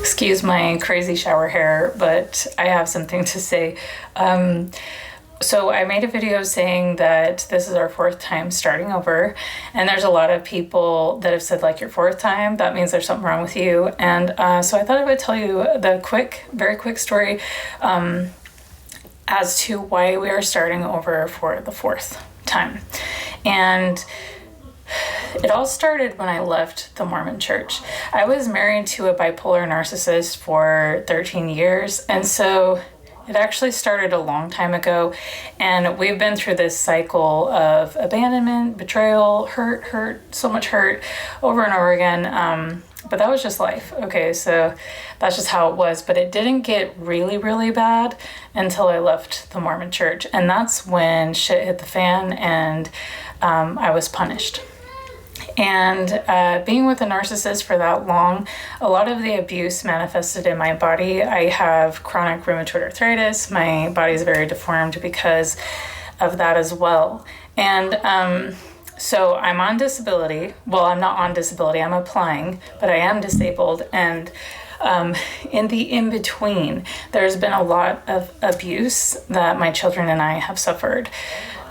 Excuse my crazy shower hair, but I have something to say. So I made a video saying that this is our fourth time starting over, and there's a lot of people that have said, like, your fourth time, that means there's something wrong with you. And so I thought I would tell you the very quick story as to why we are starting over for the fourth time. And it all started when I left the Mormon church. I was married to a bipolar narcissist for 13 years, and so it actually started a long time ago, and we've been through this cycle of abandonment, betrayal, so much hurt over and over again. But that was just life. Okay, so that's just how it was. But it didn't get really, really bad until I left the Mormon church, and that's when shit hit the fan, and I was punished. And being with a narcissist for that long, a lot of the abuse manifested in my body. I have chronic rheumatoid arthritis. My body is very deformed because of that as well. And so I'm on disability. Well, I'm not on disability. I'm applying, but I am disabled. And in the in-between, there's been a lot of abuse that my children and I have suffered.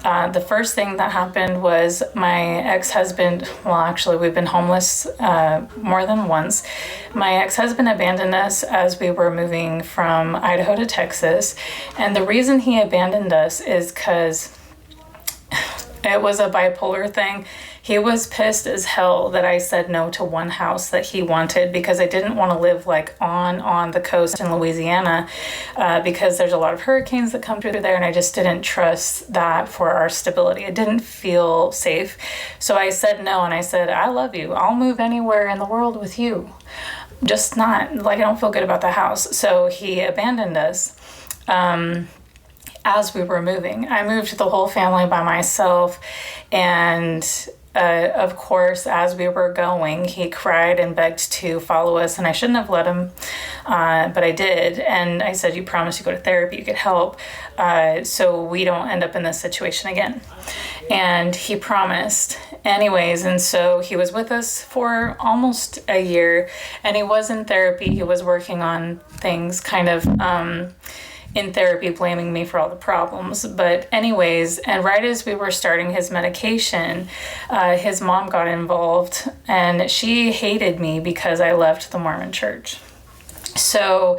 The first thing that happened was my ex-husband, well, actually, we've been homeless more than once. My ex-husband abandoned us as we were moving from Idaho to Texas. And the reason he abandoned us is because it was a bipolar thing. He was pissed as hell that I said no to one house that he wanted because I didn't want to live like on the coast in Louisiana because there's a lot of hurricanes that come through there, and I just didn't trust that for our stability. It didn't feel safe. So I said no, and I said, I love you. I'll move anywhere in the world with you. Just not, like, I don't feel good about the house. So he abandoned us. As we were moving, I moved the whole family by myself, and of course, as we were going, he cried and begged to follow us, and I shouldn't have let him, but I did. And I said, you promised you go to therapy, you get help, so we don't end up in this situation again. And he promised anyways, and so he was with us for almost a year, and he was in therapy. He was working on things kind of in therapy, blaming me for all the problems. But anyways, and right as we were starting his medication, his mom got involved, and she hated me because I left the Mormon church. So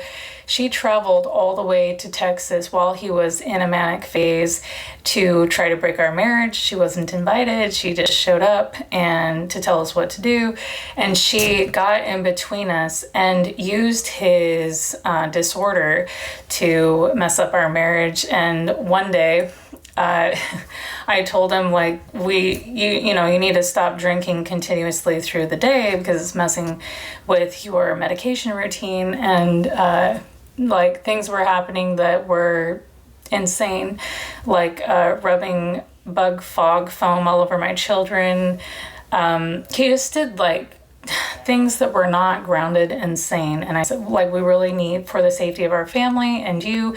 she traveled all the way to Texas while he was in a manic phase to try to break our marriage. She wasn't invited. She just showed up and to tell us what to do. And she got in between us and used his disorder to mess up our marriage. And one day, I told him, like, you need to stop drinking continuously through the day because it's messing with your medication routine. And like, things were happening that were insane, like rubbing bug fog foam all over my children. He just did like things that were not grounded and sane. And I said, like, we really need, for the safety of our family and you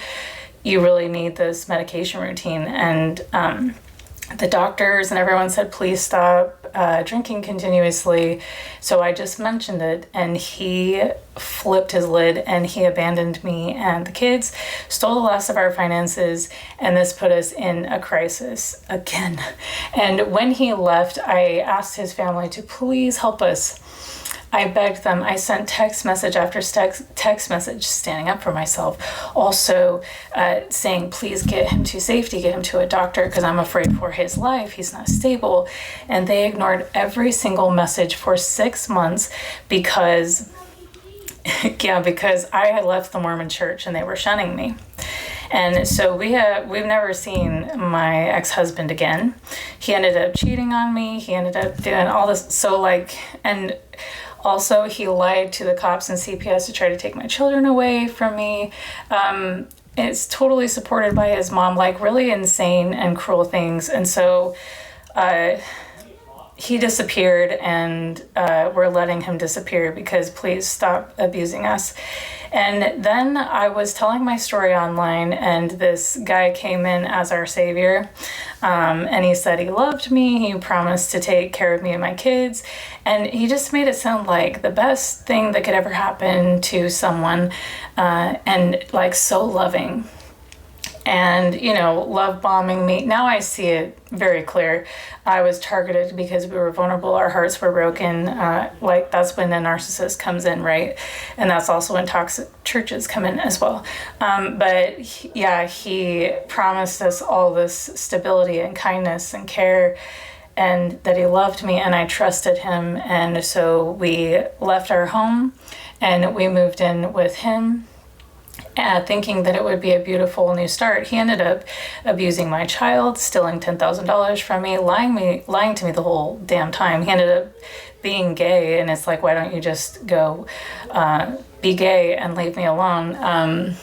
really need this medication routine. And the doctors and everyone said, please stop drinking continuously. So I just mentioned it, and he flipped his lid and he abandoned me and the kids, stole the last of our finances, and this put us in a crisis again. And when he left, I asked his family to please help us. I begged them. I sent text message after text message, standing up for myself. Also saying, please get him to safety, get him to a doctor, because I'm afraid for his life. He's not stable. And they ignored every single message for 6 months because I had left the Mormon church and they were shunning me. And so we've never seen my ex-husband again. He ended up cheating on me. He ended up doing all this. So and also, he lied to the cops and CPS to try to take my children away from me. It's totally supported by his mom, like really insane and cruel things. And so he disappeared, and we're letting him disappear because please stop abusing us. And then I was telling my story online, and this guy came in as our savior. And he said he loved me. He promised to take care of me and my kids. And he just made it sound like the best thing that could ever happen to someone, and like so loving. And, love bombing me. Now I see it very clear. I was targeted because we were vulnerable. Our hearts were broken. Like that's when the narcissist comes in, right? And that's also when toxic churches come in as well. But he promised us all this stability and kindness and care, and that he loved me, and I trusted him. And so we left our home and we moved in with him, thinking that it would be a beautiful new start. He ended up abusing my child, stealing $10,000 from me, lying to me the whole damn time. He ended up being gay, and it's like, why don't you just go be gay and leave me alone?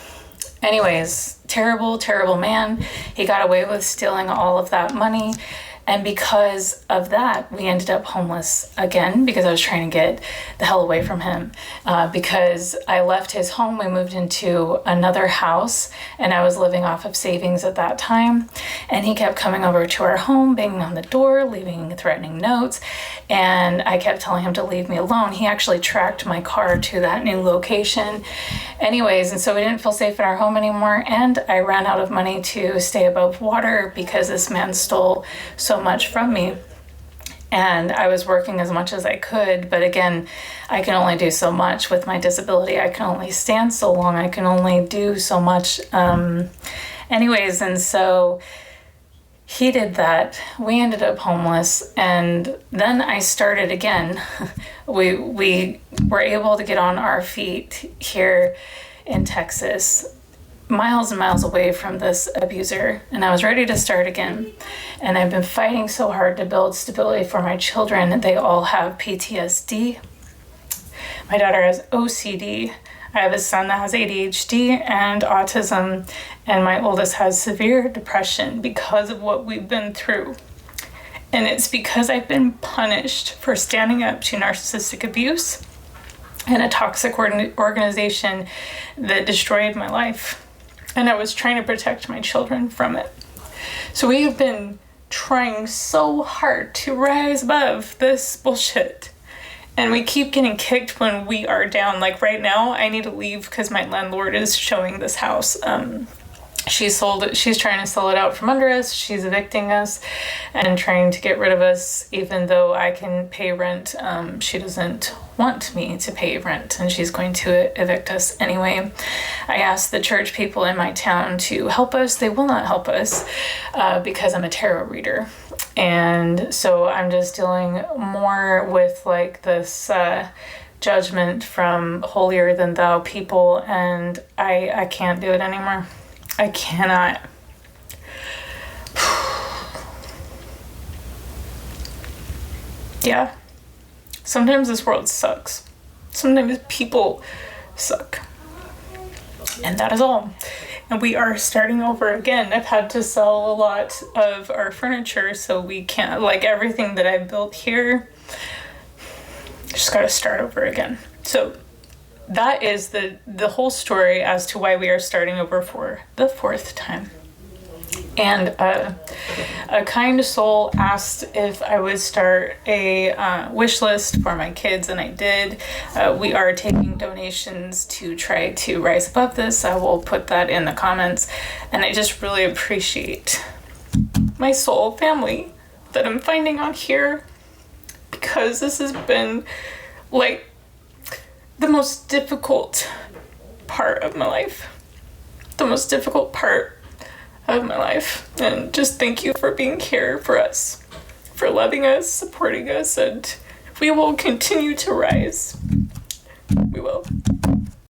Anyways, terrible, terrible man. He got away with stealing all of that money. And because of that, we ended up homeless again, because I was trying to get the hell away from him. Because I left his home, we moved into another house, and I was living off of savings at that time. And he kept coming over to our home, banging on the door, leaving threatening notes. And I kept telling him to leave me alone. He actually tracked my car to that new location. Anyways, and so we didn't feel safe in our home anymore. And I ran out of money to stay above water because this man stole so much from me. And I was working as much as I could, but again, I can only do so much with my disability. I can only stand so long. I can only do so much. Anyways, and so he did that. We ended up homeless, and then I started again. We were able to get on our feet here in Texas, miles and miles away from this abuser, and I was ready to start again. And I've been fighting so hard to build stability for my children. They all have PTSD. My daughter has OCD. I have a son that has ADHD and autism, and my oldest has severe depression because of what we've been through. And it's because I've been punished for standing up to narcissistic abuse and a toxic organization that destroyed my life. And I was trying to protect my children from it. So we have been trying so hard to rise above this bullshit. And we keep getting kicked when we are down. Like right now, I need to leave because my landlord is showing this house. She's trying to sell it out from under us. She's evicting us and trying to get rid of us, even though I can pay rent. She doesn't want me to pay rent, and she's going to evict us anyway. I asked the church people in my town to help us. They will not help us because I'm a tarot reader. And so I'm just dealing more with like this judgment from holier than thou people, and I can't do it anymore. I cannot. Yeah. Sometimes this world sucks. Sometimes people suck. And that is all. And we are starting over again. I've had to sell a lot of our furniture, so we can't, like everything that I've built here, just gotta start over again. So that is the whole story as to why we are starting over for the fourth time. And a kind soul asked if I would start a wish list for my kids, and I did. We are taking donations to try to rise above this. I will put that in the comments. And I just really appreciate my soul family that I'm finding on here, because this has been like the most difficult part of my life. The most difficult part of my life. And just thank you for being here for us, for loving us, supporting us, and we will continue to rise. We will.